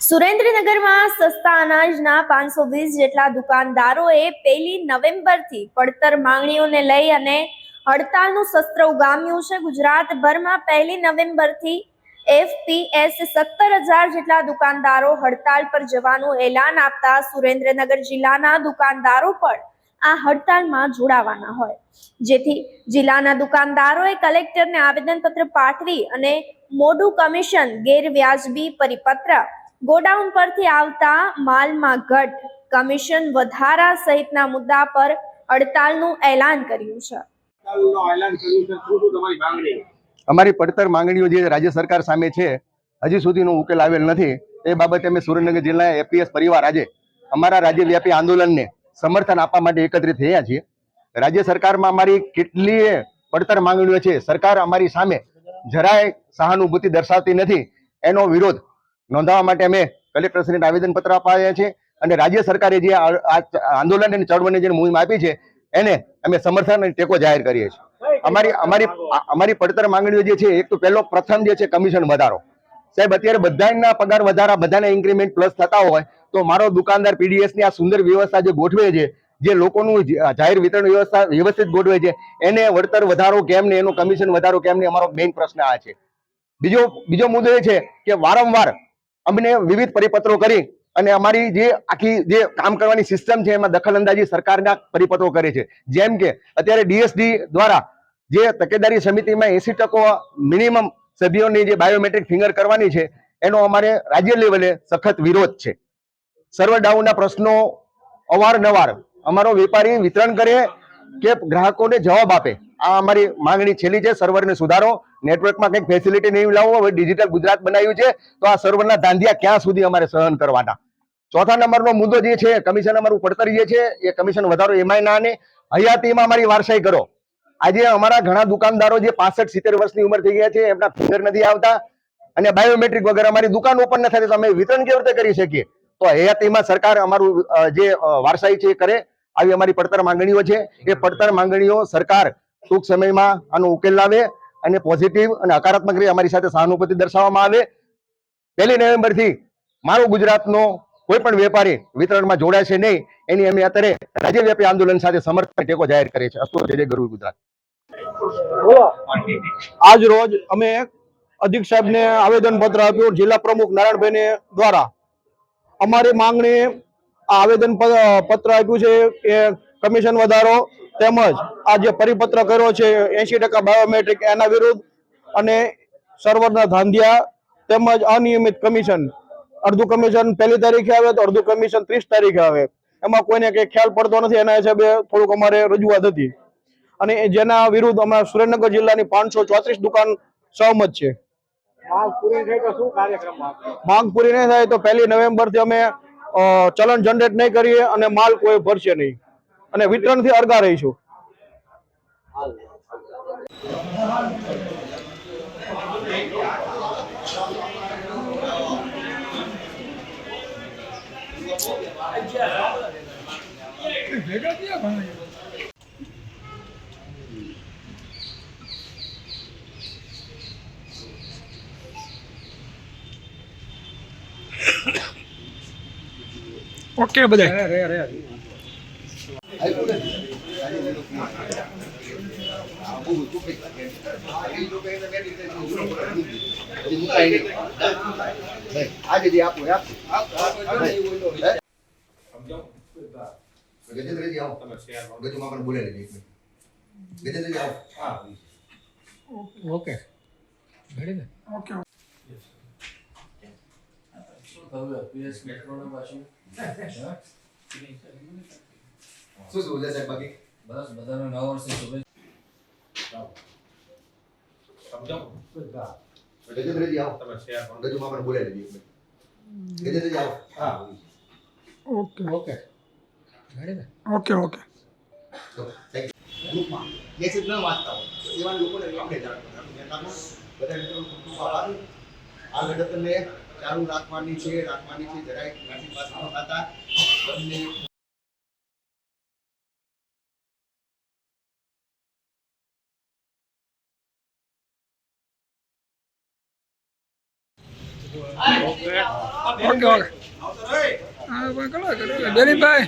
સુરેન્દ્રનગરમાં સસ્તા અનાજના 520 જેટલા દુકાનદારોએ 1 નવેમ્બરથી પડતર માંગણીઓને લઈ અને હડતાલનું શસ્ત્ર ઉગામ્યું છે. ગુજરાતભરમાં 1 નવેમ્બરથી એફપીએસ 17,000 જેટલા દુકાનદારો હડતાલ પર જવાનું એલાન આપતા સુરેન્દ્રનગર જિલ્લાના દુકાનદારો પણ આ હડતાલમાં જોડાવાના હોય, જેથી જિલ્લાના દુકાનદારોએ કલેક્ટરને આવેદનપત્ર પાઠવી અને મોડું કમિશન, ગેરવ્યાજબી પરિપત્ર, ગોડાઉન પરથી આવતા માલમાં ઘટ, કમિશન વધારા સહિતના મુદ્દા પર હડતાલનું એલાન કર્યું છે. અમારી પડતર માંગણીઓ જે રાજ્ય સરકાર સામે છે, હજી સુધીનો ઉકેલ આવેલ નથી. એ બાબતે અમે સુરેન્દ્રનગર જિલ્લાના એપીએસ પરિવાર આજે અમારા રાજ્યવ્યાપી આંદોલનને સમર્થન આપવા માટે એકત્રિત થયા છીએ. રાજ્ય સરકારમાં અમારી કેટલીય પડતર માંગણીઓ છે, સરકાર અમારી સામે જરાય સહાનુભૂતિ દર્શાવતી નથી. એનો વિરોધ નોંધાવવા માટે અમે કલેક્ટરશ્રીને આવેદનપત્ર અપાયા છે અને રાજ્ય સરકારે જે આંદોલન અને ચળવળની જે મુહિમ આપી છે એને અમે સમર્થન અને ટેકો જાહેર કરીએ છીએ. અમારી પડતર માંગણીઓ જે છે, એક તો પ્રથમ જે છે કમિશન વધારો. સાહેબ, અત્યારે બધાના પગાર વધારા, બધાને ઇન્ક્રીમેન્ટ પ્લસ થતા હોય તો મારો દુકાનદાર પીડીએસ ની આ સુંદર વ્યવસ્થા જે ગોઠવે છે, જે લોકોનું જાહેર વિતરણ વ્યવસ્થા વ્યવસ્થિત ગોઠવે છે, એને વળતર વધારો કેમ ને એનો કમિશન વધારો કેમ ને, અમારો મેઇન પ્રશ્ન આ છે. બીજો મુદ્દો એ છે કે વારંવાર અમને વિવિધ પરિપત્રો કરી અને અમારી જે આખી જે કામ કરવાની સિસ્ટમ છે એમાં દખલઅંદાજી સરકારના પરિપત્રો કરે છે. જેમ કે અત્યારે ડીએસડી દ્વારા જે તકેદારી સમિતિમાં 80% મિનિમમ સભ્યોની જે બાયોમેટ્રિક ફિંગર કરવાની છે, એનો અમારે રાજ્ય લેવલે સખત વિરોધ છે. સર્વર ડાઉનના પ્રશ્નો અવારનવાર અમારો વેપારી વિતરણ કરે કે ગ્રાહકોને જવાબ આપે, આ અમારી માંગણી છેલ્લી છે. સર્વરને સુધારો, નેટવર્કમાં કંઈક ફેસિલિટી નહીં લાવો. હવે ડિજિટલ ગુજરાત બનાવ્યું છે તો આ સર્વરના ધાંધિયા ક્યાં સુધી અમારે સહન કરવાના. ચોથા નંબરનો મુદ્દો જે છે, કમિશન અમારું પડતર જે છે એ કમિશન વધારો એમાંય ના ને હયાતીમાં અમારી વારસાઈ કરો. આજે અમારા ઘણા દુકાનદારો જે 65-70 વર્ષની ઉંમર થઈ ગયા છે, એમના ફિંગર નથી આવતા અને બાયોમેટ્રિક વગર અમારી દુકાન ઓપન ન થાય તો અમે વિતરણ કેવી રીતે કરી શકીએ? તો હયાતીમાં સરકાર અમારું જે વારસાઈ છે એ કરે. આવી અમારી પડતર માંગણીઓ છે. એ પડતર માંગણીઓ સરકાર ટૂંક સમયમાં આનો ઉકેલ લાવે અને પોઝિટિવ અને હકારાત્મક રીતે અમારી સાથે સહાનુભૂતિ દર્શાવવામાં આવે. 1 નવેમ્બરથી મારો ગુજરાતનો કોઈ પણ વેપારી વિતરણમાં જોડાશે નહીં, એની અમે અત્યારે રાજ્યવ્યાપી આંદોલન સાથે સમર્થન ટેકો જાહેર કરીએ છીએ. અસ્તુ જય ગરુ ગુજરાત. આજ રોજ અમે અધિક સાહેબને આવેદન પત્ર આપ્યું. જિલ્લા પ્રમુખ નારાયણભાઈ દ્વારા અમારી માંગણી આવેદન પત્ર આપ્યું છે કે કમિશન વધારો તેમજ આ જે પરિપત્ર કર્યો છે 80% બાયોમેટ્રિક, એના વિરુદ્ધ અને સર્વરના ધાંધિયા તેમજ અનિયમિત કમિશન, અડધું કમિશન 1 તારીખે આવે તો અડધું કમિશન 30 તારીખે આવે, એમાં કોઈને કઈ ખ્યાલ પડતો નથી. એના હિસાબે થોડુંક અમારે રજૂઆત હતી અને જેના વિરુદ્ધ અમારા સુરેન્દ્રનગર જિલ્લાની 534 દુકાન સહમત છે. માંગ પૂરી નહીં થાય તો 1 નવેમ્બરથી અમે ચલણ જનરેટ નહીં કરીએ અને માલ કોઈ ભરશે નહીં અને વિતરણથી અળગા રહીશું. ઓકે બધા ગજેન્દ્રજી આવો, ગજુમાં પણ બોલે લેજે. ગજેન્દ્રજી આવો. ઓકે રેડી ને ઓકે શું સાહેબ બાકી બસ બધાને નવા વર્ષની શુભેચ્છા. ગજેન્દ્રજી આવો, ગજુમાં પણ બોલે લેજે. ગજેન્દ્રજી આવો. ઓકે ઓકે રેડી ને ઓકે ઓકે ગ્રુપમાં મેસેજ ન વાંચતા હોય તો એવા લોકોને આપણે જાણ કરવાનું. બધા મિત્રો આ લડતને ચાલુ રાખવાની છે. જરાય નાસી પાસ ન થતા બંને ઓકે ઓકે હા ભાઈ કરો દિલીપભાઈ